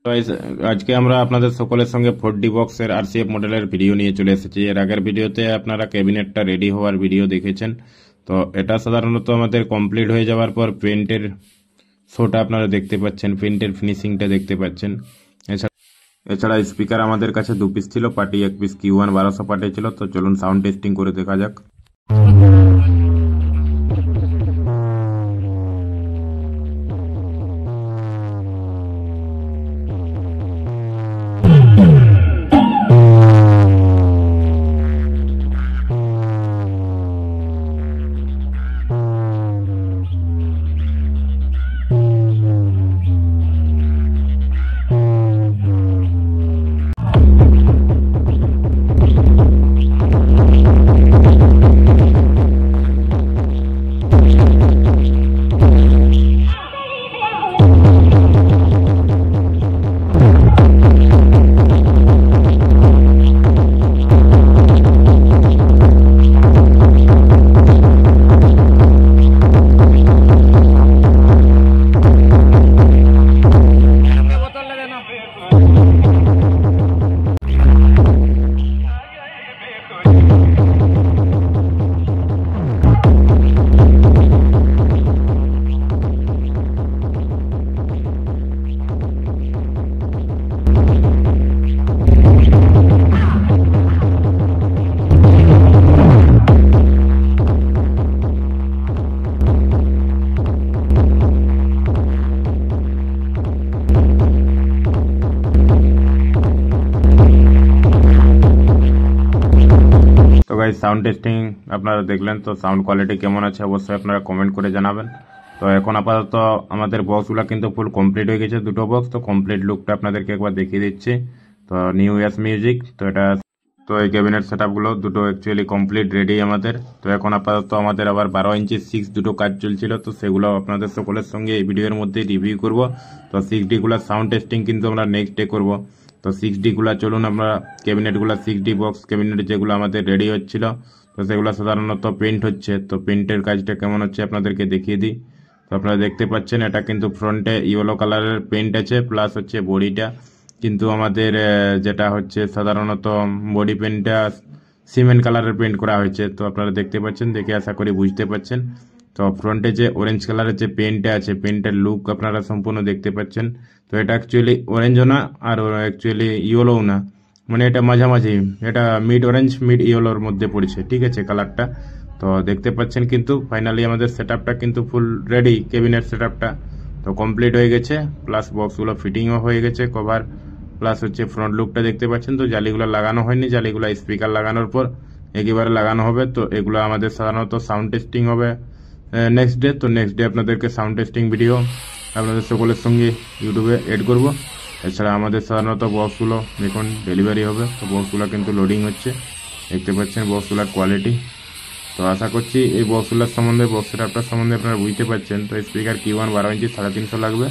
Guys, আজকে আমরা আপনাদের সকলের সঙ্গে 4D বক্সের আরসিএফ মডেলের ভিডিও নিয়ে চলে এসেছি। এর আগের ভিডিওতে আপনারা ক্যাবিনেটটা রেডি হওয়ার ভিডিও দেখেছেন। তো এটা সাধারণত আমাদের কমপ্লিট হয়ে যাওয়ার পর পেন্টের শোটা আপনারা দেখতে পাচ্ছেন, পেন্টের ফিনিশিংটা দেখতে পাচ্ছেন। এছাড়া এছাড়া স্পিকার আমাদের কাছে 2 পিস ছিল, পার্টি 1 পিস, Q1 1200 পাঠিয়েছিল। তো চলুন সাউন্ড টেস্টিং করে দেখা যাক। তো গাইস, সাউন্ড টেস্টিং আপনারা দেখলেন। তো সাউন্ড কোয়ালিটি কেমন আছে অবশ্যই আপনারা কমেন্ট করে জানাবেন। তো এখন আপাতত আমাদের বক্সগুলো কিন্তু ফুল কমপ্লিট হয়ে গেছে, দুটো বক্স। তো কমপ্লিট লুকটা আপনাদেরকে একবার দেখিয়ে দিচ্ছি। তো নিউ ইয়ার্স মিউজিক, তো এটা তো এই ক্যাবিনেট সেটআপগুলো দুটো অ্যাকচুয়ালি কমপ্লিট রেডি আমাদের। তো এখন আপাতত আমাদের আবার 12 ইঞ্চি 6 দুটো কাজ চলছিল, তো সেগুলো আপনাদের সকলের সঙ্গে এই ভিডিওর মধ্যে রিভিউ করব। তো 6D গুলা সাউন্ড টেস্টিং কিন্তু আমরা নেক্সট ডে করব। তো 6D গুলা চলুন, আমরা ক্যাবিনেটগুলো 6D বক্স ক্যাবিনেট যেগুলো আমাদের রেডি হচ্ছিল, তো সেগুলো সাধারণত পেন্ট হচ্ছে। তো পেন্টের কাজটা কেমন হচ্ছে আপনাদেরকে দেখিয়ে দিই। তো আপনারা দেখতে পাচ্ছেন এটা কিন্তু ফ্রন্টে ইয়েলো কালারের পেন্ট আছে, প্লাস হচ্ছে বডিটা কিন্তু আমাদের যেটা হচ্ছে সাধারণত বডি পেন্টটা সিমেন্ট কালারের পেন্ট করা হয়েছে। তো আপনারা দেখতে পাচ্ছেন, দেখে আশা করি বুঝতে পাচ্ছেন। তো ফ্রন্টে যে অরেঞ্জ কালারের যে পেন্টটা আছে, পেন্টের লুক আপনারা সম্পূর্ণ দেখতে পাচ্ছেন। তো এটা অ্যাকচুয়ালি অরেঞ্জও না আর অ্যাকচুয়ালি ইয়েলোও না, মানে এটা মাঝামাঝি, এটা মিড অরেঞ্জ মিড ইয়েলোর মধ্যে পড়েছে, ঠিক আছে কালারটা। তো দেখতে পাচ্ছেন কিন্তু ফাইনালি আমাদের সেটআপটা কিন্তু ফুল রেডি, ক্যাবিনেট সেটআপটা তো কমপ্লিট হয়ে গেছে। প্লাস বক্সগুলো ফিটিংও হয়ে গেছে, কভার প্লাস হচ্ছে ফ্রন্ট লুকটা দেখতে পাচ্ছেন। তো জালিগুলো লাগানো হয়নি, জালিগুলো স্পিকার লাগানোর পর একেবারে লাগানো হবে। তো এগুলো আমাদের সাধারণত সাউন্ড টেস্টিং হবে নেক্সট ডে। তো নেক্সট ডে আপনাদেরকে সাউন্ড টেস্টিং ভিডিও আপনাদের সকলের সঙ্গে ইউটিউবে এড করব। এছাড়া আমাদের সাধারণত বক্সগুলো দেখুন ডেলিভারি হবে, তো বক্সগুলো কিন্তু লোডিং হচ্ছে, দেখতে পাচ্ছেন বক্সগুলোর কোয়ালিটি। তো আশা করছি এই বক্সগুলোর সম্বন্ধে, বক্স সেটআপটার সম্বন্ধে আপনারা বুঝতে পারছেন। তো স্পিকার Q1 12 ইঞ্চি 350 লাগবে।